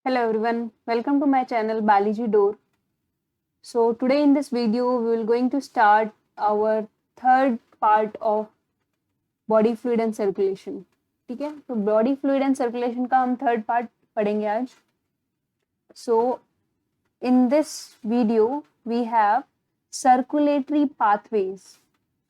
Hello everyone, welcome to my channel Baliji Door. So today in this video we will going to start our third part of body fluid and circulation. ठीक है, तो body fluid and circulation का हम third part पढ़ेंगे आज. So in this video we have circulatory pathways.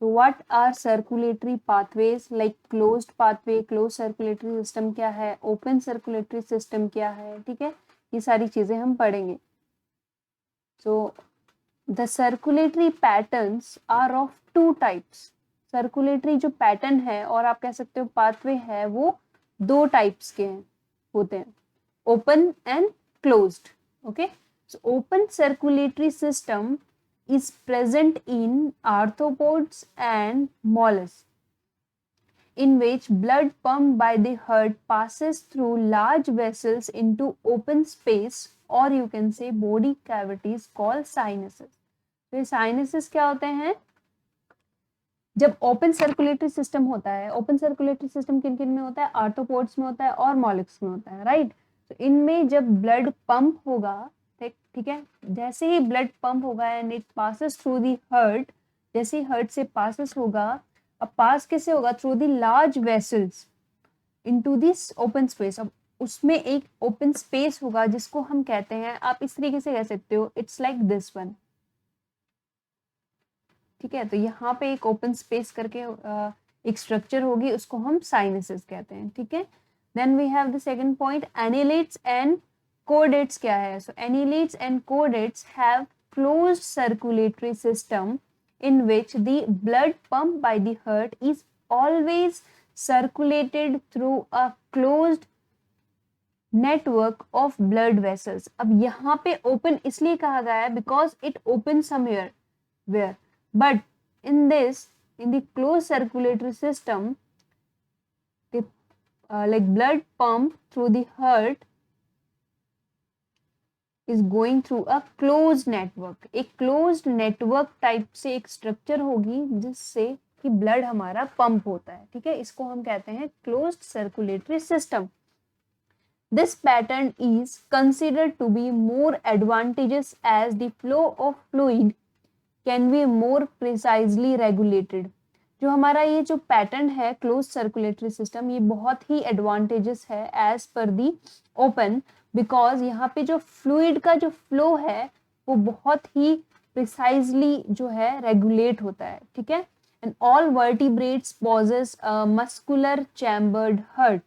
So what are circulatory pathways? Like closed pathway, closed circulatory system क्या है, open circulatory system क्या है, ठीक है, ये सारी चीजें हम पढ़ेंगे. So the circulatory patterns are of two types. Circulatory जो pattern है और आप कह सकते हो pathway है वो दो types के हैं, होते हैं, open and closed. Okay, so open circulatory system is present in arthropods and mollusks, in which blood pumped by the heart passes through large vessels into open space, or you can say body cavities called sinuses. तो ये sinuses क्या होते हैं? जब open circulatory system होता है, open circulatory system किन किन में होता है? आर्थ्रोपोड्स में होता है और मॉलिक्स में होता है, राइट. तो इनमें जब ब्लड पंप होगा, ठीक है, जैसे ही ब्लड पंप होगा and it passes through the heart, जैसे ही हार्ट से पासेस होगा, अब पास कैसे होगा? Through the large vessels into this open space. अब उसमें एक ओपन स्पेस होगा जिसको हम कहते हैं, आप इस तरीके से कह सकते हो, इट्स लाइक दिस वन. ठीक है, तो यहाँ पे एक ओपन स्पेस करके एक स्ट्रक्चर होगी, उसको हम साइनसेस कहते हैं. ठीक है, then we have the second point, annelids and chordates क्या है? So annuleates and chordates have closed circulatory system in which the blood pumped by the heart is always circulated through a closed network of blood vessels. अब यहाँ पे open इसलिए कहा गया है because it opens somewhere where, but in the closed circulatory system, the like blood pump through the heart is going through a closed network. एक closed network type से एक structure होगी जिससे कि blood हमारा pump होता है. ठीक है, इसको हम कहते हैं closed circulatory system. This pattern is considered to be more advantageous as the flow of fluid can be more precisely regulated. जो हमारा ये जो पैटर्न है क्लोज सर्कुलेटरी सिस्टम, ये बहुत ही एडवांटेजेस है as per the open, because यहाँ पे जो फ्लूइड का जो फ्लो है वो बहुत ही प्रिसाइजली जो है रेगुलेट होता है. ठीक है, and all vertebrates possess a muscular chambered heart.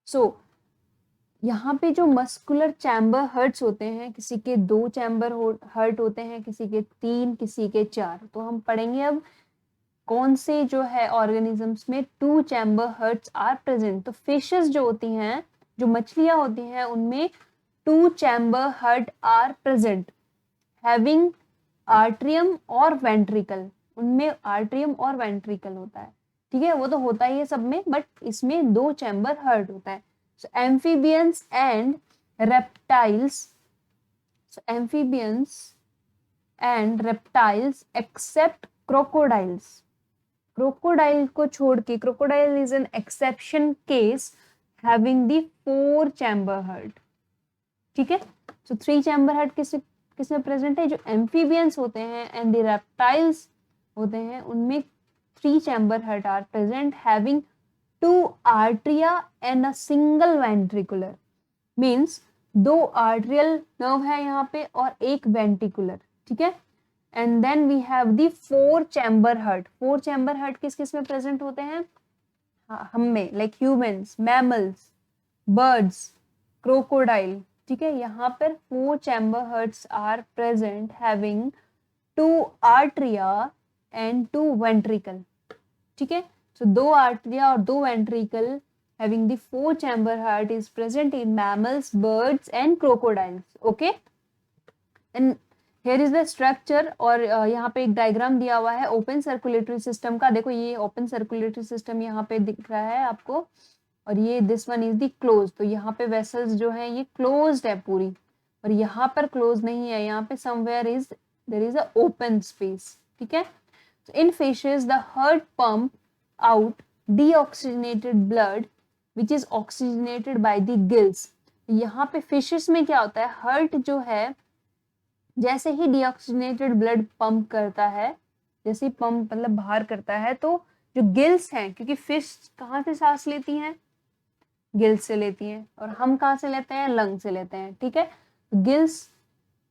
So यहाँ पे जो मस्कुलर चैम्बर हर्ट्स होते हैं, किसी के 2 चैम्बर हर्ट होते हैं, किसी के 3, किसी के 4. तो हम पढ़ेंगे अब कौन से जो है ऑर्गेनिजम्स में 2 चैम्बर हर्ट्स आर प्रेजेंट. तो फिशेस जो होती हैं, जो मछलियां होती हैं, उनमें 2 chamber heart are present having atrium और वेंट्रिकल. उनमें आर्ट्रियम और वेंट्रिकल होता है. ठीक है, वो तो होता ही है सब में, बट इसमें 2 चैम्बर हर्ट होता है. So amphibians and reptiles, so amphibians and reptiles except crocodiles. Crocodile को छोड़ के, crocodile is an exception case having the 4 chamber heart. ठीक है, सो 3 चैम्बर हर्ट किसमें प्रेजेंट है? जो एम्फीबियंस होते हैं एंड द रेप्टाइल्स होते हैं, उनमें 3 chamber heart are present having 2 atria and a single ventricular. Means 2 atrial nerve है यहाँ पे और एक वेंट्रिकुलर. ठीक है, and then we have the 4 chamber heart. 4 chamber heart किस किस में प्रेजेंट होते हैं? हम में, like humans, mammals, birds, crocodile. ठीक है, यहाँ पर 4 chamber hearts are present having 2 atria and 2 ventricle. ठीक है, सो 2 आर्ट्रिया और 2 ventricle having the 4 chamber heart is present in mammals, birds and crocodiles. Okay, and here is the structure. और यहाँ पे एक डायग्राम दिया हुआ है ओपन सर्कुलेटरी सिस्टम का. देखो ये ओपन सर्कुलेटरी सिस्टम यहाँ पे दिख रहा है आपको, और ये this one is the close. तो यहाँ पे वेसल्स जो है ये क्लोज्ड है पूरी, और यहाँ पर क्लोज नहीं है, यहाँ पे somewhere is there is a open space. ठीक है, so in fishes the heart pump out deoxygenated blood which is oxygenated by the gills. यहाँ पे फिशेस में क्या होता है, हार्ट जो है जैसे ही डीऑक्सीजनेटेड ब्लड पंप करता है, जैसे ही पंप मतलब बाहर करता है, तो जो गिल्स हैं, क्योंकि फिश कहाँ से सांस लेती हैं, गिल्स से लेती हैं, और हम कहाँ से लेते हैं, लंग से लेते हैं, ठीक है। Gills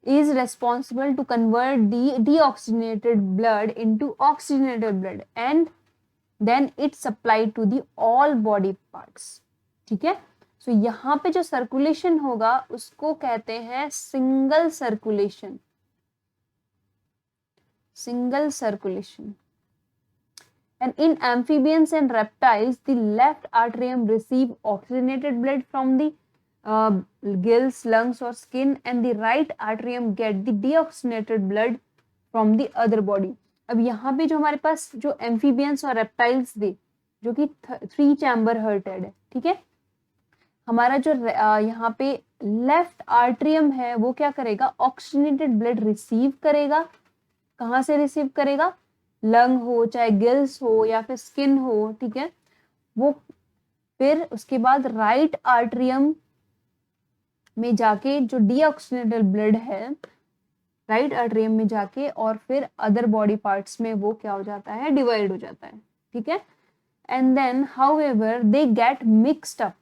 is responsible to convert deoxygenated blood into oxygenated blood and then it's supplied to the all body parts, ठीक है। सो यहाँ पे जो सर्कुलेशन होगा उसको कहते हैं single circulation, single circulation. And in amphibians and reptiles, the left atrium receive oxygenated blood from the gills, lungs or skin, and the right atrium get the deoxygenated blood from the other body. अब यहाँ पे जो हमारे पास जो amphibians और reptiles थे, जो कि 3 चैम्बर हार्टेड है, ठीक है, हमारा जो यहाँ पे लेफ्ट आर्ट्रियम है वो क्या करेगा, ऑक्सीजनेटेड ब्लड रिसीव करेगा। कहाँ से रिसीव करेगा, लंग हो, चाहे गिल्स हो या फिर स्किन हो, ठीक है। वो फिर उसके बाद राइट आर्ट्रियम में जाके जो डीऑक्सीजनेटेड ब्लड है, राइट आर्ट्रियम में जाके और फिर अदर बॉडी पार्ट्स में वो क्या हो जाता है, डिवाइड हो जाता है, ठीक है। And then however they get mixed up.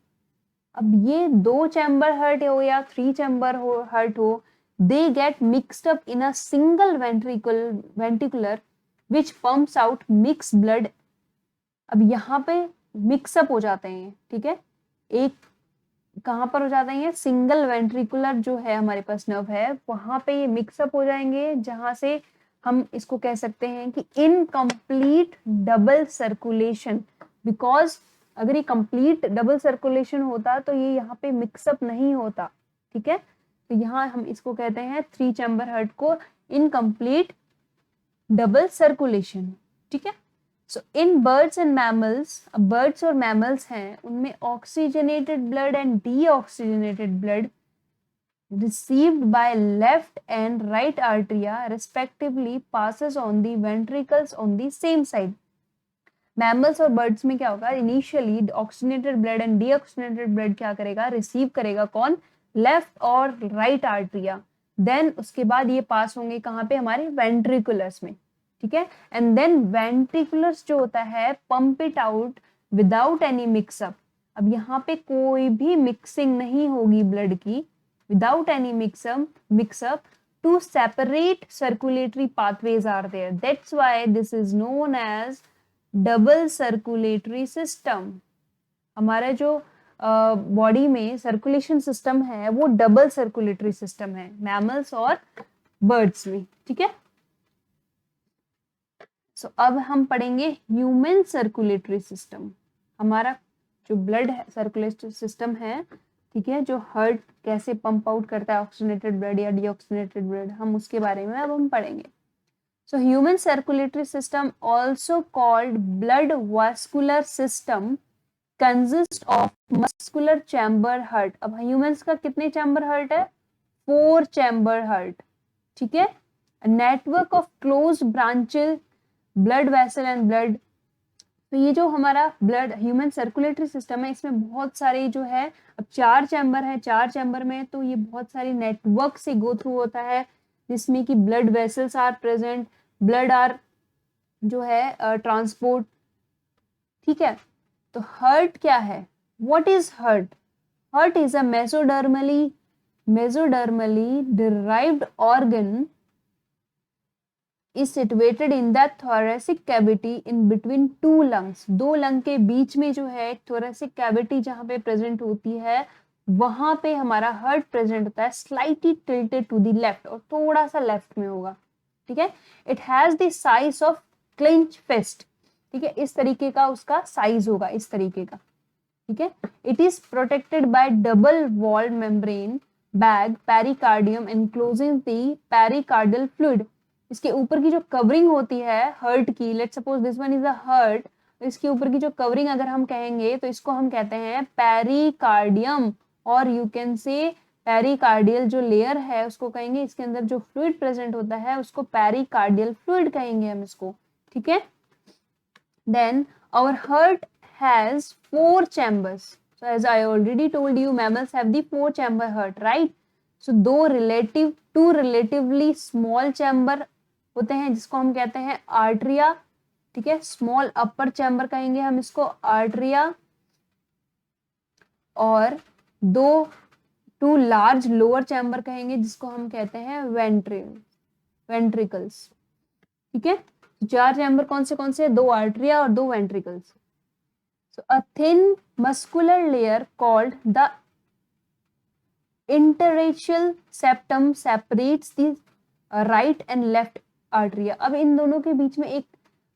अब ये 2 चैम्बर हार्ट हो या 3 चैम्बर हार्ट हो, दे get mixed up in a single ventricular which pumps out mixed blood। अब यहाँ पे मिक्सअप हो जाते हैं, ठीक है। एक कहाँ पर हो जाते हैं, सिंगल वेंट्रिकुलर जो है हमारे पास नर्व है, वहां पे ये मिक्सअप हो जाएंगे, जहां से हम इसको कह सकते हैं कि इनकम्प्लीट डबल सर्कुलेशन। बिकॉज अगर ये कंप्लीट डबल सर्कुलेशन होता तो ये यहाँ पे मिक्सअप नहीं होता, ठीक है। तो यहाँ हम इसको कहते हैं 3 चैम्बर हार्ट को इनकम्प्लीट डबल सर्कुलेशन, ठीक है। सो इन बर्ड्स एंड मैमल्स, अब बर्ड्स और मैमल्स हैं उनमें oxygenated blood and deoxygenated blood received by left and right arteria respectively passes on the ventricles on the same side। Mammals और birds में क्या होगा, initially oxygenated blood and deoxygenated blood क्या करेगा, रिसीव करेगा कौन, लेफ्ट और राइट आर्टरिया। देन उसके बाद ये पास होंगे कहाँ पे, हमारे वेंट्रिकुलर्स में, ठीक है। एंड देन वेंट्रिकुलर्स जो होता है pump it out without any mixup. अब यहाँ पे कोई भी मिक्सिंग नहीं होगी ब्लड की, without any mixup to separate circulatory pathways are there, that's why this is known as double circulatory system. हमारा जो बॉडी में सर्कुलेशन सिस्टम है वो डबल सर्कुलेटरी सिस्टम है, मैमल्स और बर्ड्स में, ठीक है। सो अब हम पढ़ेंगे ह्यूमन सर्कुलेटरी सिस्टम। हमारा जो ब्लड सर्कुलेटरी सिस्टम है, ठीक है, जो हार्ट कैसे पंप आउट करता है ऑक्सीजनेटेड ब्लड या डीऑक्सीजनेटेड ब्लड, हम उसके बारे में अब हम पढ़ेंगे। So human circulatory system, also called blood vascular system, consists of muscular chamber heart। अब humans का कितने चैम्बर हार्ट है, 4 चैम्बर हार्ट, ठीक है। Network of close branches blood vessel and blood. तो ये जो हमारा ब्लड ह्यूमन सर्कुलेटरी सिस्टम है, इसमें बहुत सारे जो है, अब 4 चैम्बर है, 4 चैम्बर में तो ये बहुत सारे नेटवर्क से गो थ्रू होता है, जिसमें कि blood vessels are present, blood are जो है ट्रांसपोर्ट, ठीक है। तो हार्ट क्या है, what is heart, heart is a mesodermally derived organ is situated in the thoracic cavity in between 2 lungs। 2 lung के बीच में जो है thoracic cavity जहां पे प्रेजेंट होती है, वहां पे हमारा हार्ट प्रेजेंट होता है, slightly tilted to the left, और थोड़ा सा लेफ्ट में होगा, ठीक है। It has the size of clinch fist, ठीक है, इस तरीके का उसका साइज होगा, इस तरीके का, ठीक है। It is protected by double walled membrane bag pericardium enclosing the pericardial fluid. इसके ऊपर की जो कवरिंग होती है हार्ट की, let's suppose this one is a heart, इसके ऊपर की जो कवरिंग अगर हम कहेंगे तो इसको हम कहते हैं पेरिकार्डियम, और यू कैन से पेरिकार्डियल जो लेयर है उसको कहेंगे, इसके अंदर जो फ्लूइड प्रेजेंट होता है उसको पेरिकार्डियल फ्लूइड कहेंगे हम इसको, ठीक है। Then our heart has 4 chambers, So as I already told you, mammals have the 4 chamber heart, right? So two relatively small chamber होते हैं जिसको हम कहते हैं आर्टरिया, ठीक है, स्मॉल अपर चैम्बर कहेंगे हम इसको आर्टरिया, और टू लार्ज लोअर चैम्बर कहेंगे जिसको हम कहते हैं वेंट्रिकल्स, ठीक है। 4 चैम्बर कौन से 2 आर्टरिया और 2 ventricles. So a thin muscular layer called the interatrial septum separates the right and left atria. अब इन दोनों के बीच में एक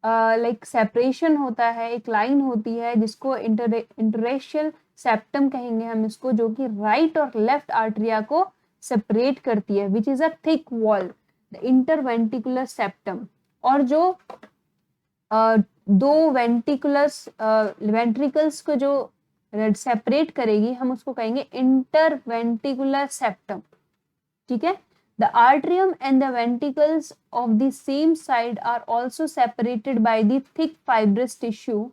लाइक सेपरेशन होता है, एक लाइन होती है जिसको इंटररेशियल सेप्टम कहेंगे हम इसको, जो कि राइट और लेफ्ट आर्टरिया को सेपरेट करती है, which is a thick wall, the interventricular septum. और जो दो वेंट्रिकल्स को जो सेपरेट करेगी हम उसको कहेंगे इंटरवेंट्रिकुलर सेप्टम, ठीक है। The atrium and the ventricles of the same side are also separated by the thick fibrous tissue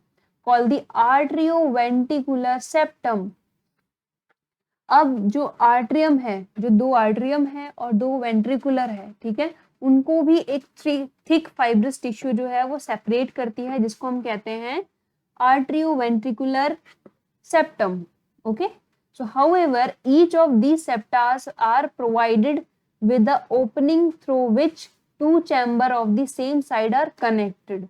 called the arterioventricular septum. अब जो आर्ट्रियम है, जो 2 आर्ट्रियम है और 2 वेंट्रिकुलर है, ठीक है, उनको भी एक थिक फाइब्रस टिश्यू जो है वो सेपरेट करती है, जिसको हम कहते हैं atrioventricular septum. Okay, so however each of these septas are provided with the opening through which 2 chamber of the same side are connected,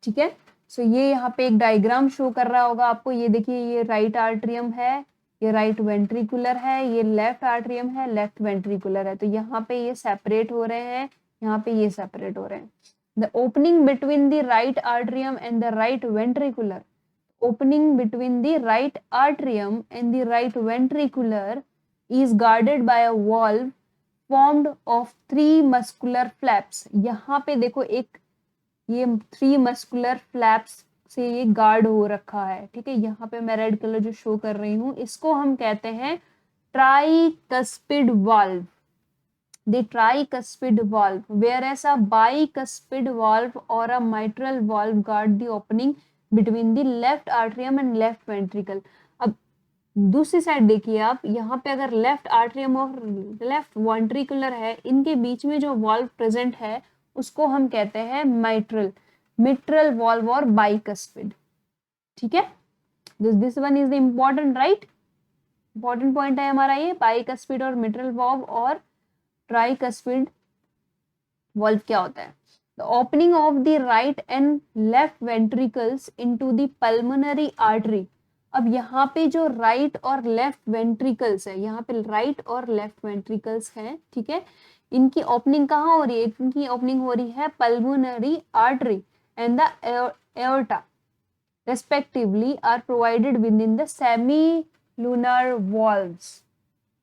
ठीक है। सो ये यहाँ पे एक डायग्राम शो कर रहा होगा आपको, ये देखिए, ये राइट आर्ट्रियम है, ये राइट वेंट्रिकुलर है, ये लेफ्ट आर्ट्रियम है, लेफ्ट वेंट्रिकुलर है। तो यहाँ पे ये सेपरेट हो रहे हैं, यहाँ पे ये सेपरेट हो रहे हैं। The opening between the right atrium and the right ventricular, opening between the right atrium and the right ventricular is guarded by a valve formed of 3 muscular flaps। यहाँ पे देखो एक ये 3 muscular flaps से ये गार्ड हो रखा है, ठीक है। यहाँ पे मैं रेड कलर जो शो कर रही हूँ इसको हम कहते हैं tricuspid valve, the tricuspid valve, whereas a bicuspid valve or a mitral valve guard the opening between the left atrium and left ventricle। अब दूसरी साइड देखिए आप, यहाँ पे अगर लेफ्ट आर्ट्रियम और लेफ्ट वेंट्रिकुलर है, इनके बीच में जो वाल्व प्रेजेंट है उसको हम कहते हैं मिट्रल वाल्व और बाइकस्पिड, ठीक है। This one is the important, right, important point है हमारा ये, बाइकस्पिड और मिट्रल वाल्व और ट्राइकस्पिड वाल्व क्या होता है। The opening of the right and left ventricles into the pulmonary artery. अब यहाँ पे जो राइट और लेफ्ट वेंट्रिकल्स है, यहाँ पे राइट और लेफ्ट वेंट्रिकल्स हैं, ठीक है, इनकी ओपनिंग कहाँ हो रही है, इनकी ओपनिंग हो रही है pulmonary artery and the aorta respectively are provided with in the semi lunar valves,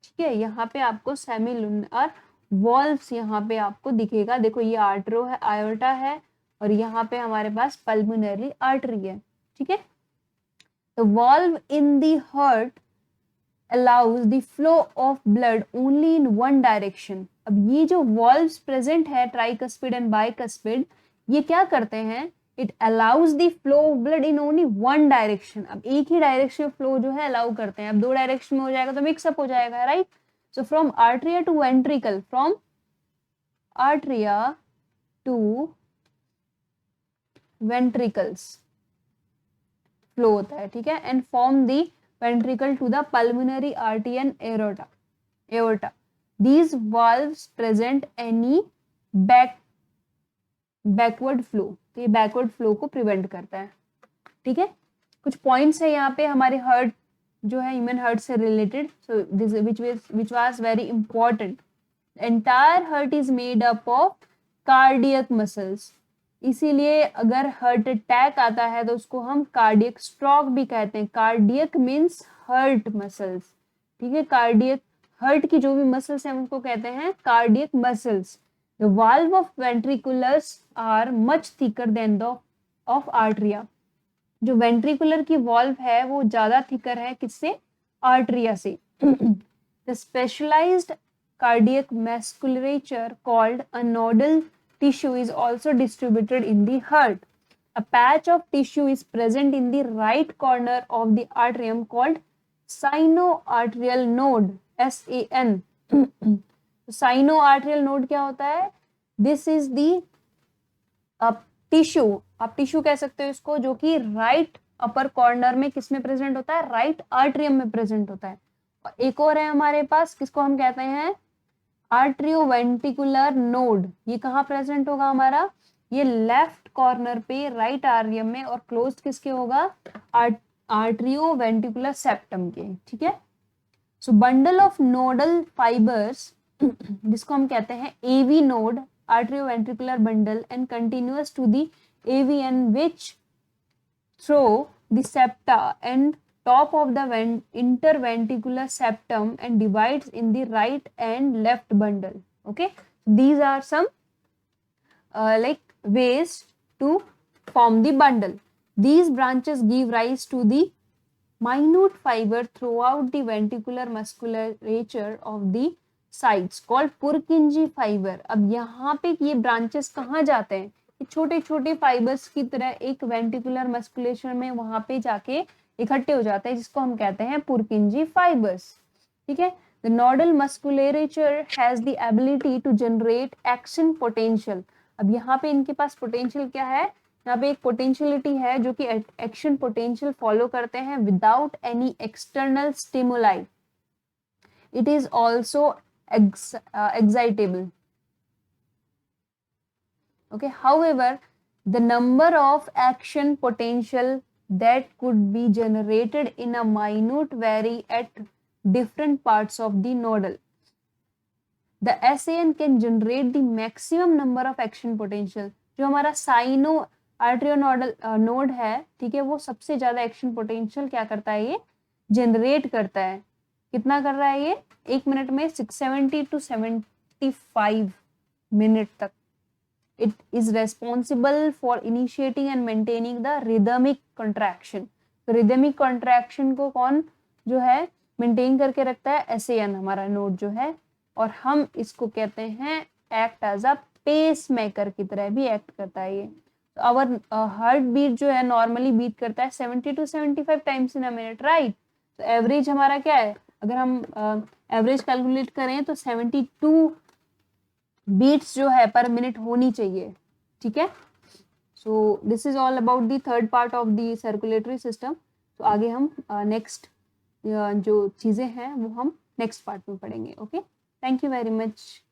ठीक है। यहाँ पे आपको सेमी लूनर वॉल्व्स यहाँ पे आपको दिखेगा, देखो ये आर्टरो है, आयोर्टा है, और यहाँ पे हमारे पास पल्मोनरी आर्टरी है, ठीक है। The valve in the heart allows the flow of blood only in one direction। अब ये जो valves present है tricuspid and bicuspid, ये क्या करते हैं, it allows the flow of blood in only one direction। अब एक ही डायरेक्शन में फ्लो जो है अलाउ करते हैं, अब 2 डायरेक्शन में हो जाएगा तो मिक्सअप हो जाएगा, right. So from atria to ventricle, from atria to ventricles flow होता है, ठीक है, and form the ventricle to the pulmonary artery and aorta. These valves present any backward flow, तो ये बैकवर्ड फ्लो को प्रिवेंट करता है, ठीक है। कुछ पॉइंट्स है यहाँ पे हमारे हार्ट जो है, ह्यूमन हार्ट से related, so this which was very important. Entire heart is made up of cardiac muscles, इसीलिए अगर हार्ट अटैक आता है तो उसको हम कार्डियक स्ट्रोक भी कहते हैं। कार्डियक मीन्स हार्ट मसल्स, ठीक है, कार्डियक हार्ट की जो भी मसल्स हैं उनको कहते हैं cardiac muscles. The valve of ventriculars are much thicker than the of atria. जो वेंट्रिकुलर की वाल्व है वो ज्यादा थिकर है किससे, आर्टरिया से। The specialised cardiac musculature called a nodal tissue is also distributed in the heart। A patch of tissue is present in the right corner of the atrium called sinoatrial node, SAN. Sinoatrial node क्या होता है? This is the tissue, आप tissue कह सकते हो इसको, जो कि राइट अपर कॉर्नर में किसमें प्रेजेंट होता है? राइट आर्ट्रियम में प्रेजेंट होता है। और एक और है हमारे पास, किसको हम कहते हैं? आर्ट्रियोवेंट्रिकुलर नोड। ये कहाँ प्रेजेंट होगा हमारा? ये लेफ्ट कॉर्नर पे राइट आर्ट्रियम में, और क्लोज किसके होगा? आर्ट्रियोवेंट्रिकुलर सेप्टम के, ठीक है। So bundle of nodal fibres, जिसको हम कहते हैं AV node, arterioventricular bundle, and continuous to the AVN, which through the septa and top of the interventricular septum and divides in the right and left bundle. Okay, these are some like ways to form the bundle. These branches give rise to the minute fiber throughout the ventricular musculature of the sides called पुरकिंजी fibre. अब यहाँ पे ये branches कहाँ जाते हैं? छोटे छोटे fibres की तरह एक वेंट्रिकुलर मस्कुलेशन में वहां पे जाके इकट्ठे हो जाते हैं, जिसको हम कहते हैं पुरकिंजी फाइबर्स, ठीक है। The nodal musculature has the ability to generate action potential. अब यहाँ पे इनके पास पोटेंशियल क्या है? यहाँ पे एक पोटेंशियलिटी है जो कि एक्शन पोटेंशियल फॉलो करते हैं without any external stimuli. It is also excitable. Okay, however, the number of action potential that could be generated in a minute vary at different parts of the nodal. The SAN can generate the maximum number of action potential. जो हमारा cyano आर्ट्रियोनोडल node है, ठीक है, वो सबसे ज्यादा action potential क्या करता है? ये जनरेट करता है। कितना कर रहा है ये? 1 मिनट में 670 to 75 मिनट तक। It is responsible for initiating and maintaining the rhythmic contraction. तो रिदमिक कॉन्ट्रैक्शन को कौन जो है मेंटेन करके रखता है? एसएएन हमारा नोड जो है, और हम इसको कहते हैं act as a pacemaker की तरह भी एक्ट करता है ये। आवर हार्ट बीट जो है नॉर्मली बीट करता है 70 to 75 times in a minute, right. तो एवरेज हमारा क्या है? अगर हम एवरेज कैलकुलेट करें तो 72 बीट्स जो है पर मिनट होनी चाहिए, ठीक है। So this is all about the third part of the circulatory system. तो आगे हम नेक्स्ट जो चीज़ें हैं वो हम नेक्स्ट पार्ट में पढ़ेंगे। Okay, thank you very much.